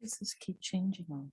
Does this keep changing on?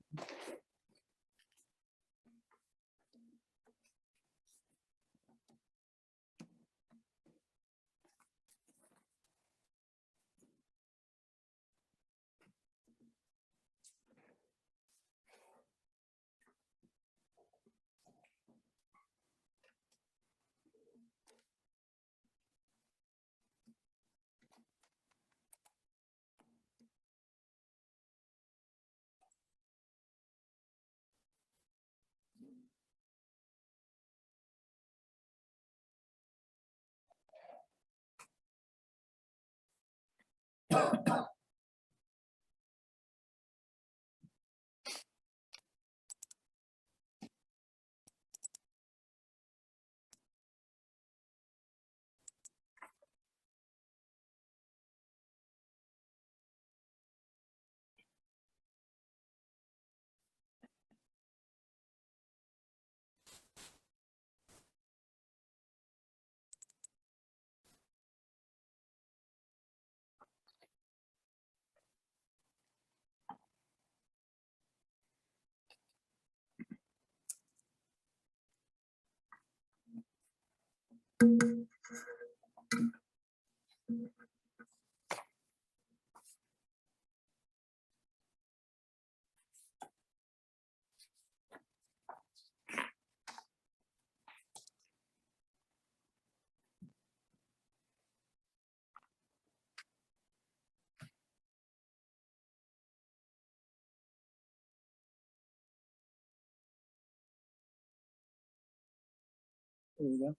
There we go.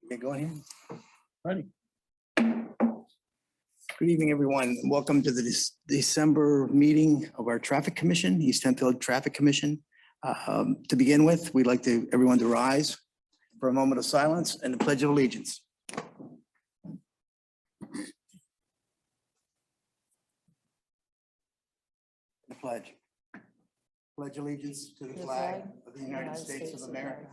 Okay, go ahead. Ready. Good evening, everyone. Welcome to the December meeting of our Traffic Commission, East Hempfield Traffic Commission. To begin with, we'd like everyone to rise for a moment of silence and the Pledge of Allegiance. The pledge. Pledge allegiance to the flag of the United States of America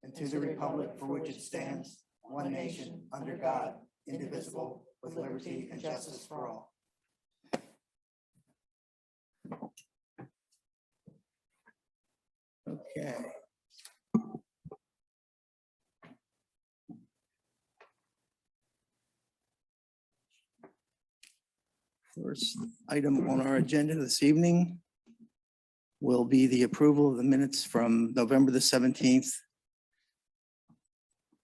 and to the republic for which it stands, one nation, under God, indivisible, with liberty and justice for all. Okay. First item on our agenda this evening will be the approval of the minutes from November the 17th,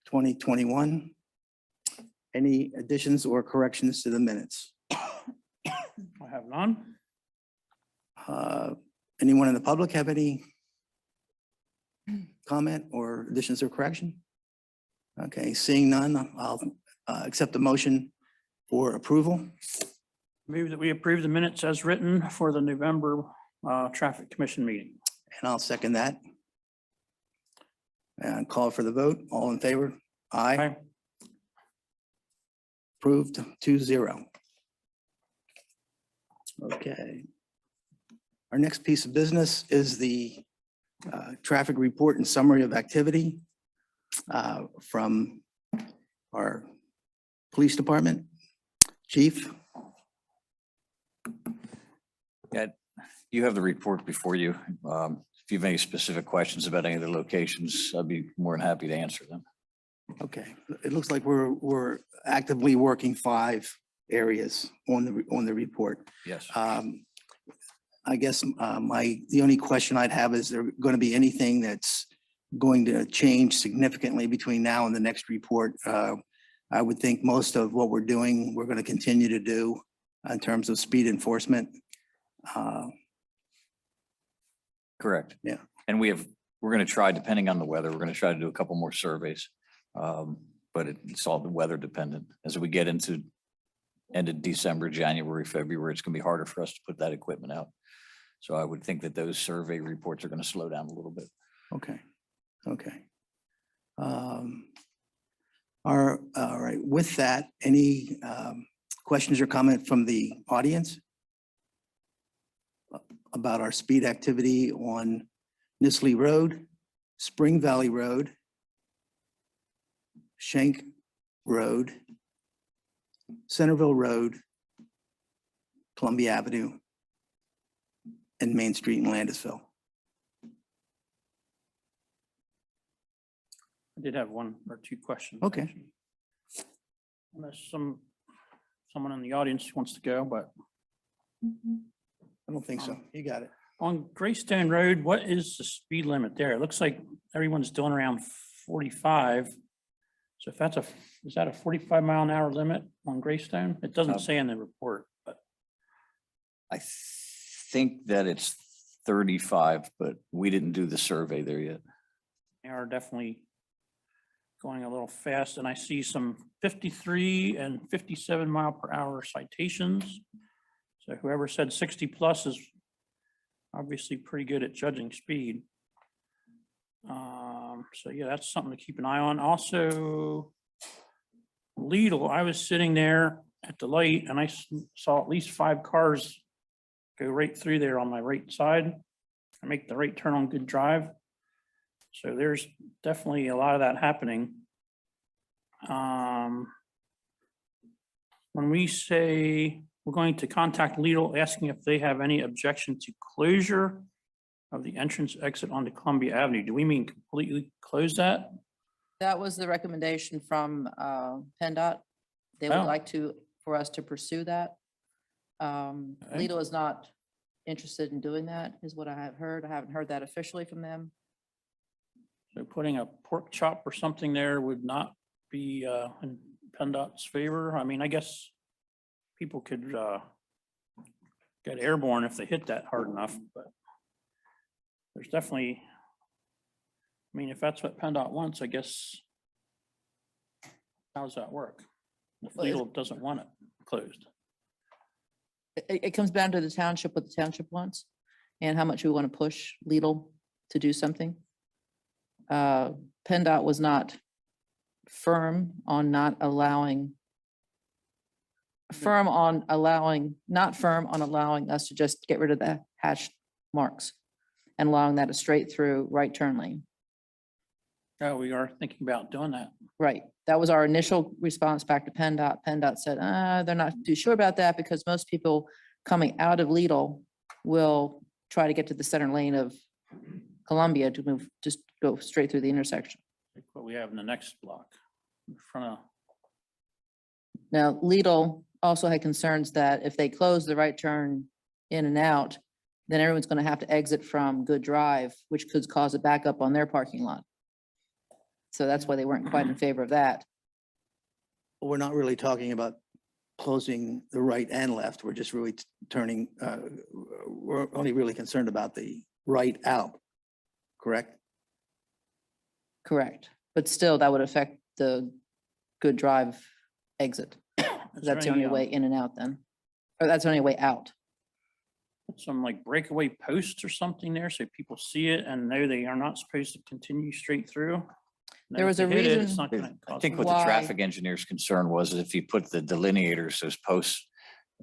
2021. Any additions or corrections to the minutes? I have none. Anyone in the public have any comment or additions or correction? Okay, seeing none, I'll accept the motion for approval. Move that we approve the minutes as written for the November Traffic Commission meeting. And I'll second that. And call for the vote. All in favor? Aye. Aye. Approved 2-0. Okay. Our next piece of business is the traffic report and summary of activity from our police department. Chief? Yeah, you have the report before you. If you have any specific questions about any of the locations, I'd be more than happy to answer them. Okay, it looks like we're actively working 5 areas on the report. Yes. I guess the only question I'd have is there going to be anything that's going to change significantly between now and the next report? I would think most of what we're doing, we're going to continue to do in terms of speed enforcement. Correct. Yeah. And we're going to try, depending on the weather, we're going to try to do a couple more surveys. But it's all the weather dependent. As we get into end of December, January, February, it's going to be harder for us to put that equipment out. So I would think that those survey reports are going to slow down a little bit. Okay, okay. All right, with that, any questions or comment from the audience about our speed activity on Nisley Road, Spring Valley Road, Shank Road, Centerville Road, Columbia Avenue, and Main Street in Landisville. I did have one or two questions. Okay. actually. Unless someone in the audience wants to go, but I don't think so. You got it. on Greystone Road, what is the speed limit there? It looks like everyone's doing around 45. So if that's is that a 45-mile-an-hour limit on Greystone? It doesn't say in the report, but I think that it's 35, but we didn't do the survey there yet. they are definitely going a little fast. And I see some 53 and 57-mile-per-hour citations. So whoever said 60 plus is obviously pretty good at judging speed. So yeah, that's something to keep an eye on. Also, Lidl, I was sitting there at the light and I saw at least 5 cars go right through there on my right side. I make the right turn on Good Drive. So there's definitely a lot of that happening. When we say we're going to contact Lidl asking if they have any objection to closure of the entrance exit onto Columbia Avenue, do we mean completely close that? That was the recommendation from PennDOT. They would Oh. like for us to pursue that. Okay. Lidl is not interested in doing that, is what I have heard. I haven't heard that officially from them. So putting a pork chop or something there would not be in PennDOT's favor. I mean, I guess people could get airborne if they hit that hard enough, but there's definitely, I mean, if that's what PennDOT wants, I guess, how does that work? If Well, Lidl doesn't want it closed. It comes down to the township, what the township wants, and how much we want to push Lidl to do something. PennDOT was not firm on not allowing, not firm on allowing us to just get rid of the hash marks and allowing that a straight through right turn lane. Oh, we are thinking about doing that. Right. That was our initial response back to PennDOT. PennDOT said, they're not too sure about that because most people coming out of Lidl will try to get to the center lane of Columbia to move, just go straight through the intersection. Like what we have in the next block in front of, Now, Lidl also had concerns that if they close the right turn in and out, then everyone's going to have to exit from Good Drive, which could cause a backup on their parking lot. So that's why they weren't quite in favor of that. We're not really talking about closing the right and left. We're just really turning, we're only really concerned about the right out, correct? Correct. But still, that would affect the Good Drive exit. is there That's the any, only way in and out then. Or that's the only way out. some like breakaway posts or something there so people see it and know they are not supposed to continue straight through? And There if was they a hit it, it's reason- not gonna I cause think them- what the Why? traffic engineer's concern was if you put the delineators, those posts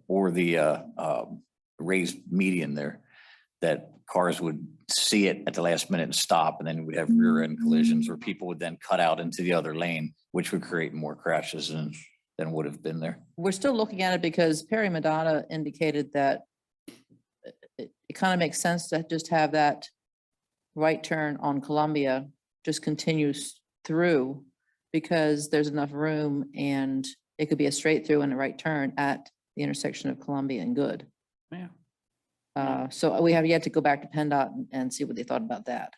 or the raised median there, that cars would see it at the last minute and stop, and then we'd have rear end collisions where people would then cut out into the other lane, which would create more crashes than would have been there. We're still looking at it because Perry Madonna indicated that it kind of makes sense to just have that right turn on Columbia just continues through because there's enough room and it could be a straight through and a right turn at the intersection of Columbia and Good. Yeah. So we have yet to go back to PennDOT and see what they thought about that.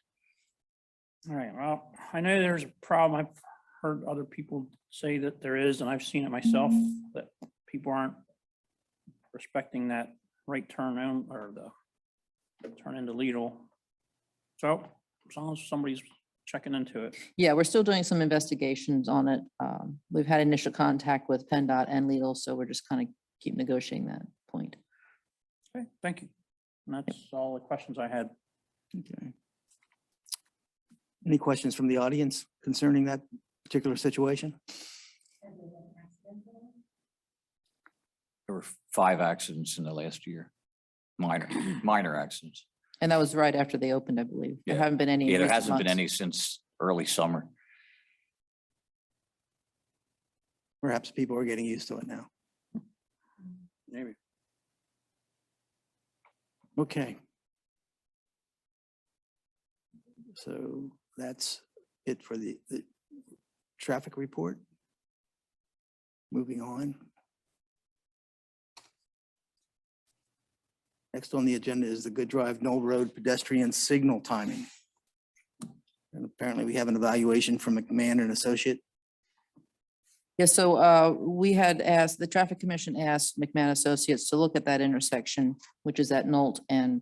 All right, well, I know there's a problem. I've heard other people say that there is, and I've seen it myself, that people aren't respecting that right turn on or the turn into Lidl. So as long as somebody's checking into it. Yeah, we're still doing some investigations on it. We've had initial contact with PennDOT and Lidl, so we're just kind of keep negotiating that point. Okay, thank you. And that's all the questions I had. Okay. Any questions from the audience concerning that particular situation? There were 5 accidents in the last year, minor accidents. And that was right after they opened, I believe. There Yeah. haven't been any. in Yeah, there recent hasn't been months. any since early summer. Perhaps people are getting used to it now. Maybe. Okay. So that's it for the traffic report. Moving on. Next on the agenda is the Good Drive Knoll Road pedestrian signal timing. And apparently we have an evaluation from McMahon and Associate. Yeah, so we had asked, the Traffic Commission asked McMahon Associates to look at that intersection, which is at Knoll and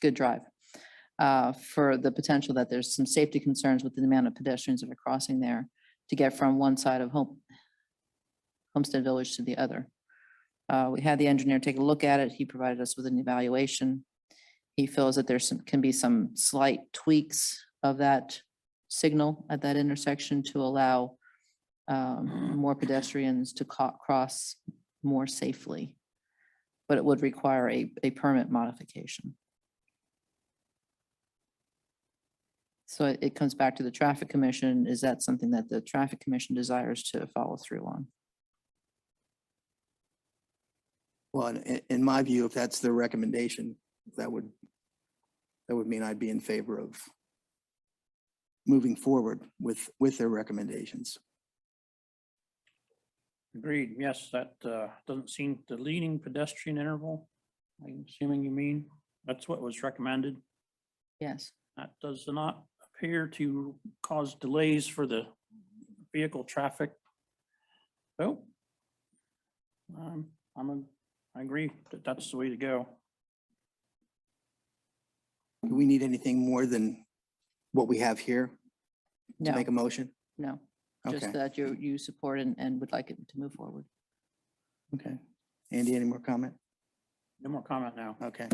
Good Drive, for the potential that there's some safety concerns with the amount of pedestrians that are crossing there to get from one side of Homestead Village to the other. We had the engineer take a look at it. He provided us with an evaluation. He feels that can be some slight tweaks of that signal at that intersection to allow more pedestrians to cross more safely, but it would require a permit modification. So it comes back to the Traffic Commission. Is that something that the Traffic Commission desires to follow through on? Well, in my view, if that's their recommendation, that would mean I'd be in favor of moving forward with their recommendations. Agreed. Yes, that doesn't seem the leading pedestrian interval. I'm assuming you mean that's what was recommended. Yes. That does not appear to cause delays for the vehicle traffic. So I agree that that's the way to go. Do we need anything more than what we have here to No, make a motion? no, just Okay, that you support and would like it to move forward. okay. Andy, any more comment? No more comment now. Okay.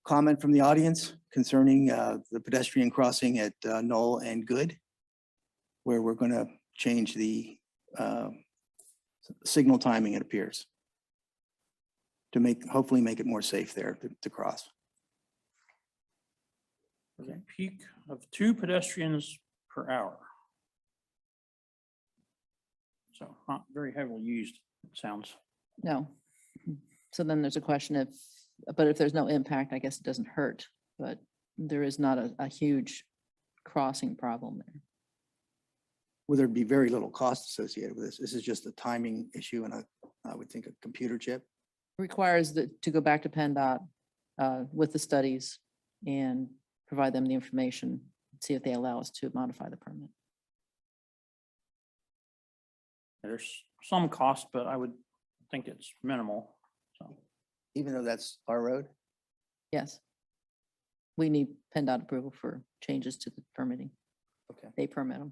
Comment from the audience concerning the pedestrian crossing at Knoll and Good, where we're going to change the signal timing, it appears, to hopefully make it more safe there to cross. With a peak of 2 pedestrians per hour. So not very heavily used, it sounds. No. So then there's a question but if there's no impact, I guess it doesn't hurt, but there is not a huge crossing problem there. Well, there'd be very little cost associated with this. This is just a timing issue and I would think a computer chip. Requires to go back to PennDOT with the studies and provide them the information, see if they allow us to modify the permit. There's some cost, but I would think it's minimal. So Even though that's our road? Yes. We need PennDOT approval for changes to the permitting. Okay. They permit them.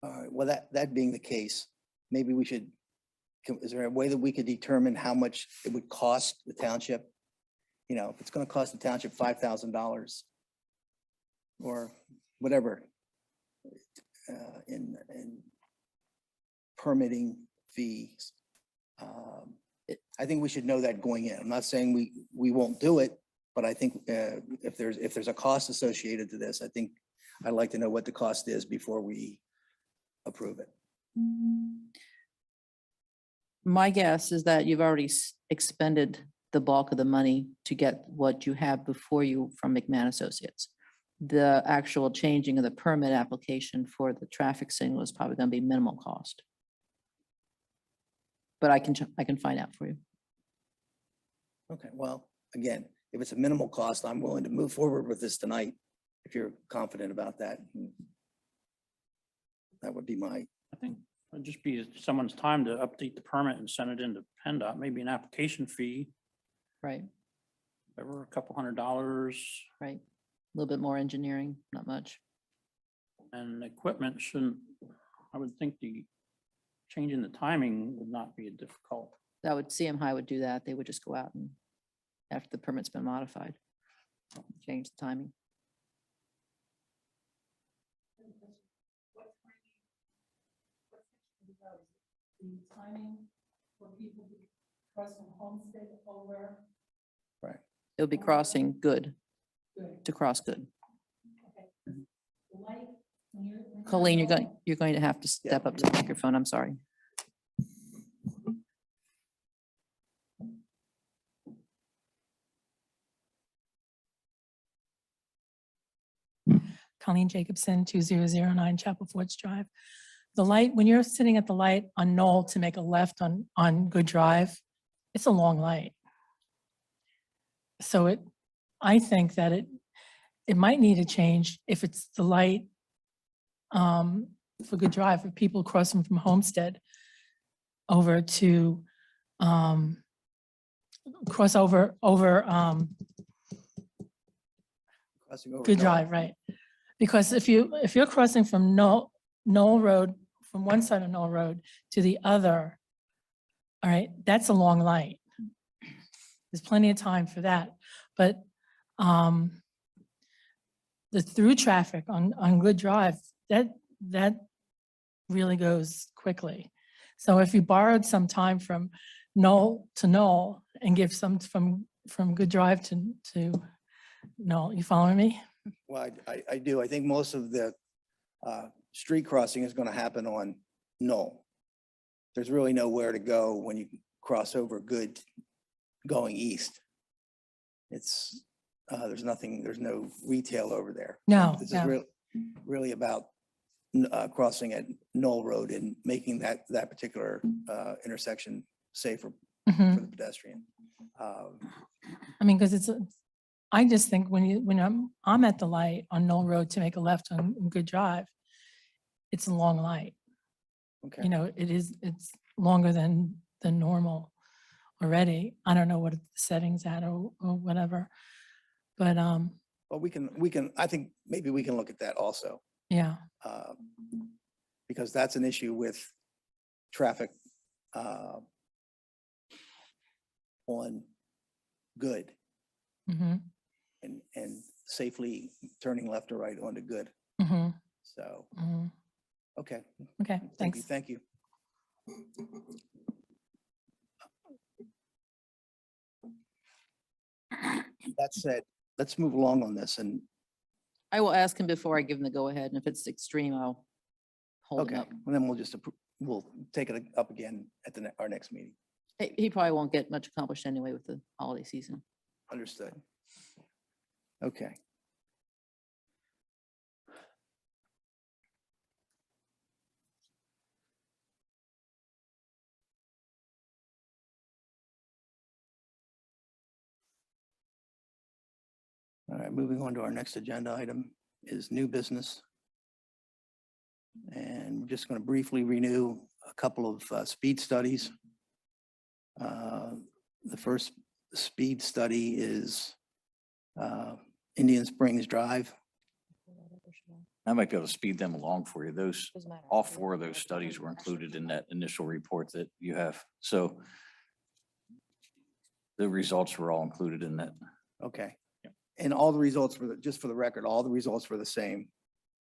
All right, well, that being the case, maybe we should, is there a way that we could determine how much it would cost the township? You know, if it's gonna cost the township $5,000 or whatever in permitting fees. I think we should know that going in. I'm not saying we won't do it, but I think if there's a cost associated to this, I think I'd like to know what the cost is before we approve it. My guess is that you've already expended the bulk of the money to get what you have before you from McMahon Associates. The actual changing of the permit application for the traffic signal is probably going to be minimal cost. But I can find out for you. Okay, well, again, if it's a minimal cost, I'm willing to move forward with this tonight, if you're confident about that. That would be my, I think it'd just be someone's time to update the permit and send it into PennDOT, maybe an application fee, Right, ever a couple $100s. right. A little bit more engineering, not much. And equipment shouldn't, I would think changing the timing would not be a difficult. That would, CM High would do that. They would just go out and after the permit's been modified, change the timing. The timing for people to cross from Homestead over. It'll be crossing Good Good. to cross Good. Okay. The light, when you're Colleen, you're going to have to step up to the microphone. I'm sorry. Colleen Jacobson, 2009 Chapel Forge Drive. The light, when you're sitting at the light on Knoll to make a left on Good Drive, it's a long light. So I think that it might need a change if it's the light for Good Drive, for people crossing from Homestead over to cross over Crossing over Good Knoll. Drive, right? Because if you're crossing from Knoll Road, from one side of Knoll Road to the other, all right, that's a long light. There's plenty of time for that, but the through traffic on Good Drive, that really goes quickly. So if you borrowed some time from Knoll to Knoll and give some from Good Drive to Knoll, you following me? Well, I do. I think most of the street crossing is going to happen on Knoll. There's really nowhere to go when you cross over Good going east. It's, there's nothing, there's no retail over there. No, This is no. really about crossing at Knoll Road and making that particular intersection safer for Mhm. the pedestrian. I mean, because I just think when I'm at the light on Knoll Road to make a left on Good Drive, it's a long light. Okay. You know, it's longer than normal already. I don't know what the settings at or whatever. But Well, we can, I think maybe we can look at that also. yeah, Because that's an issue with traffic on Good mhm, and safely turning left or right onto Good. mhm, So, mhm. okay. Okay, Thank you. thanks. Thank you. That said, let's move along on this and, I will ask him before I give him the go-ahead, and if it's extreme, I'll hold him okay, up. and then we'll take it up again at our next meeting. He probably won't get much accomplished anyway with the holiday season. Understood. Okay. All right, moving on to our next agenda item is new business. And we're just going to briefly renew a couple of speed studies. The first speed study is Indian Springs Drive. I might be able to speed them along for you. All four of those studies were included in that initial report that you have. So the results were all included in that. Okay. And all the results just for the record, all the results were the same.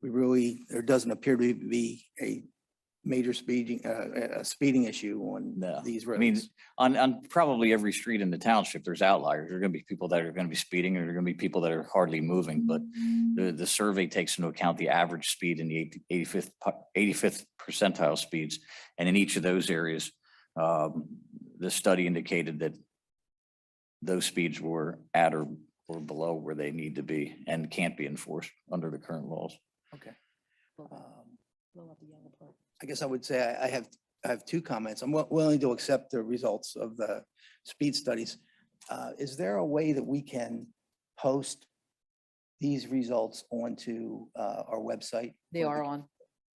There doesn't appear to be a major speeding issue on No. these I mean, roads. on probably every street in the township, there's outliers. There are going to be people that are going to be speeding, and there are going to be people that are hardly moving. But the survey takes into account the average speed and the 85th percentile speeds. And in each of those areas, the study indicated that those speeds were at or below where they need to be and can't be enforced under the current laws. Okay. I guess I would say I have two comments. I'm willing to accept the results of the speed studies. Is there a way that we can post these results onto our website? They are on.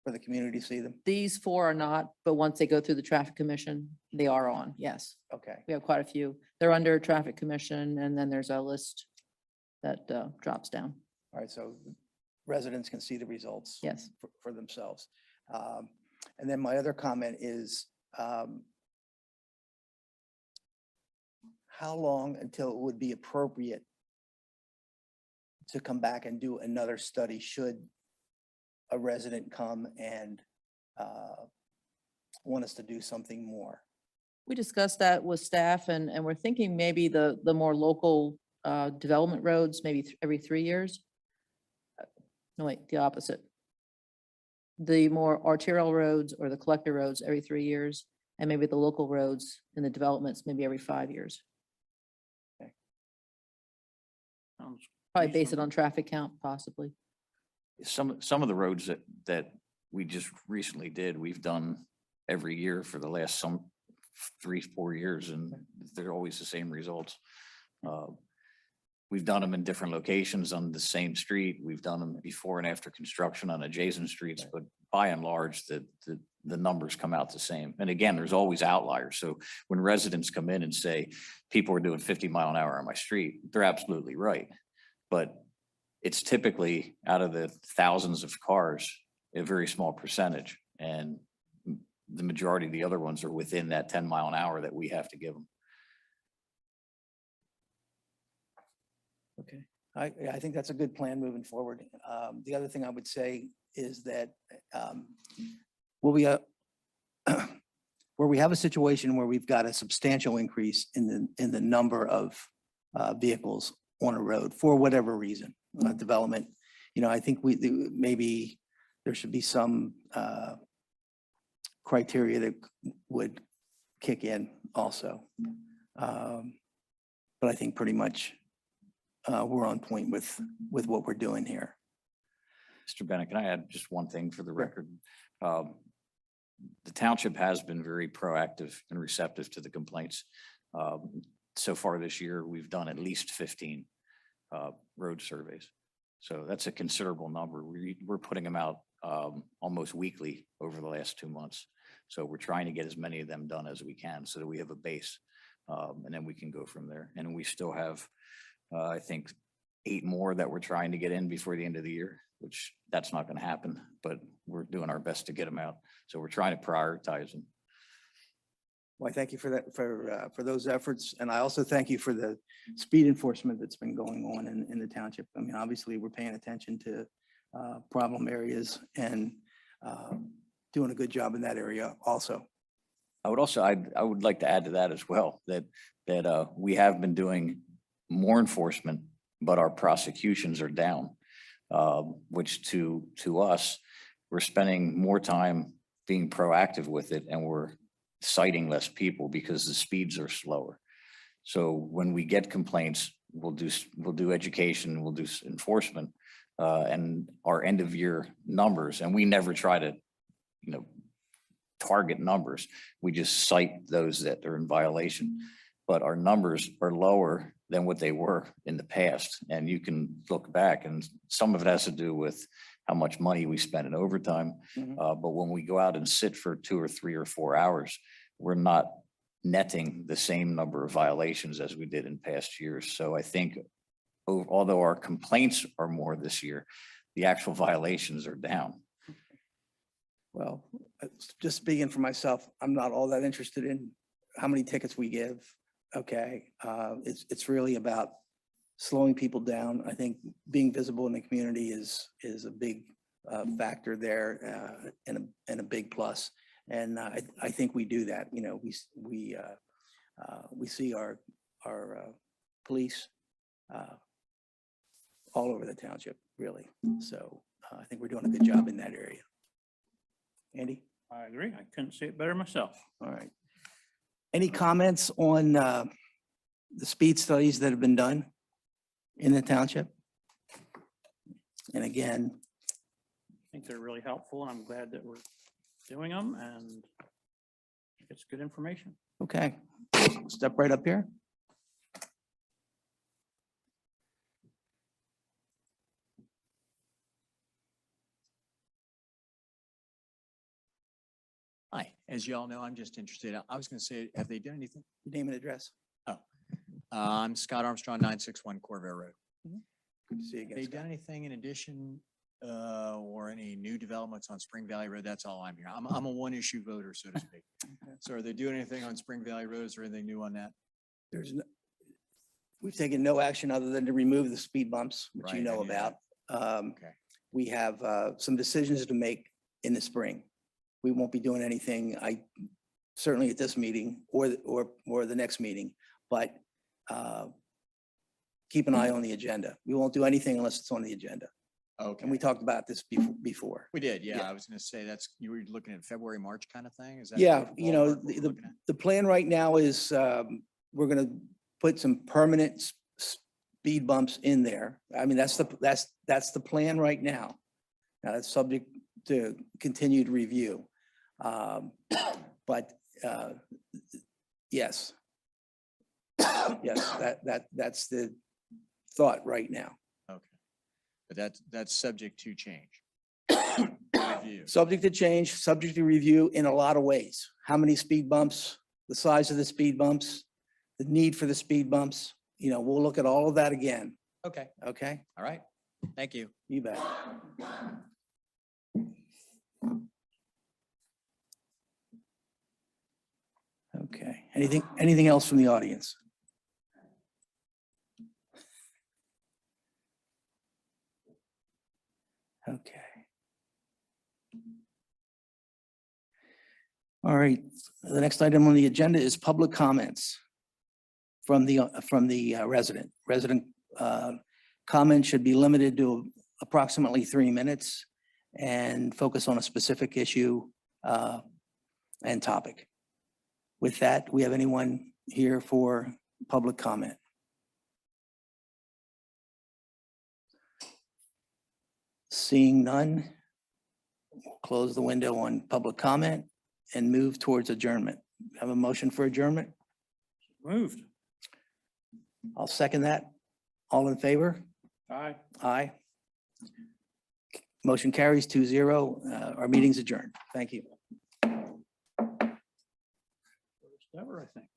For the community to see them? These four are not, but once they go through the traffic commission, they are on, yes. Okay, We have quite a few. They're under traffic commission, and then there's a list that drops down. all right, so residents can see the results. Yes. For themselves. And then my other comment is, how long until it would be appropriate to come back and do another study should a resident come and want us to do something more? We discussed that with staff, and we're thinking maybe the more local development roads, maybe every 3 years. No, wait, the opposite. The more arterial roads or the collector roads every 3 years, and maybe the local roads in the developments, maybe every 5 years. Sounds Probably base it reasonable. on traffic count, possibly. Some of the roads that we just recently did, we've done every year for the last 3-4 years, and they're always the same results. We've done them in different locations on the same street. We've done them before and after construction on adjacent streets, but by and large, the numbers come out the same. And again, there's always outliers. So when residents come in and say, people are doing 50 mph on my street, they're absolutely right. But it's typically out of the thousands of cars, a very small percentage. And the majority of the other ones are within that 10 mph that we have to give them. Okay, I think that's a good plan moving forward. The other thing I would say is that where we have a situation where we've got a substantial increase in the number of vehicles on a road for whatever reason, development, I think maybe there should be some criteria that would kick in also. But I think pretty much we're on point with what we're doing here. Mr. Bennett, can I add just one thing for the record? The township has been very proactive and receptive to the complaints. So far this year, we've done at least 15 road surveys. So that's a considerable number. We're putting them out almost weekly over the last 2 months. So we're trying to get as many of them done as we can so that we have a base, and then we can go from there. And we still have, I think, 8 more that we're trying to get in before the end of the year, which that's not going to happen, but we're doing our best to get them out. So we're trying to prioritize them. Well, I thank you for that, for those efforts. And I also thank you for the speed enforcement that's been going on in the township. I mean, obviously, we're paying attention to problem areas and doing a good job in that area also. I would like to add to that as well, that we have been doing more enforcement, but our prosecutions are down, which to us, we're spending more time being proactive with it, and we're citing less people because the speeds are slower. So when we get complaints, we'll do education, we'll do enforcement, and our end of year numbers, and we never try to, target numbers. We just cite those that are in violation, but our numbers are lower than what they were in the past. And you can look back, and some of it has to do with how much money we spend in overtime. But when we go out and sit for 2 or 3 or 4 hours, we're not netting the same number of violations as we did in past years. So I think although our complaints are more this year, the actual violations are down. Well, just speaking for myself, I'm not all that interested in how many tickets we give. Okay, it's really about slowing people down. I think being visible in the community is a big factor there, and a big plus. And I think we do that. We see our police all over the township, really. So I think we're doing a good job in that area. Andy? I agree. I couldn't say it better myself. All right. Any comments on the speed studies that have been done in the township? And again, I think they're really helpful, and I'm glad that we're doing them, and it's good information. okay, step right up here. Hi, as you all know, I'm just interested. I was going to say, have they done anything? Your name and address. I'm Scott Armstrong, 961 Corvette Road. Good to see you Have again, they Scott. done anything in addition or any new developments on Spring Valley Road? That's all I'm here. I'm a one-issue voter, so to speak. So are they doing anything on Spring Valley Road? Is there anything new on that? We've taken no action other than to remove the speed bumps, which Right, you I know knew that. about. Okay. We have some decisions to make in the spring. We won't be doing anything, certainly at this meeting or the next meeting, but keep an eye on the agenda. We won't do anything unless it's on the agenda. Okay. And we talked about this before. We did, yeah. Yeah. I was going to say you were looking at February, March kind of thing? Is that? Yeah, what you know, ballpark we're looking at? the plan right now is we're gonna put some permanent speed bumps in there. I mean, that's the plan right now. Now, that's subject to continued review. But yes. Yes, that's the thought right now. Okay. But that's subject to change. Review. Subject to change, subject to review in a lot of ways. How many speed bumps, the size of the speed bumps, the need for the speed bumps. We'll look at all of that again. Okay, Okay? all right. Thank you. You bet. Okay. Anything else from the audience? Okay. All right. The next item on the agenda is public comments from the resident. Resident comment should be limited to approximately 3 minutes and focus on a specific issue and topic. With that, we have anyone here for public comment? Seeing none, we'll close the window on public comment and move towards adjournment. Have a motion for adjournment? Moved. I'll second that. All in favor? Aye. Aye. Motion carries 2-0. Our meeting's adjourned. Thank you. First ever, I think.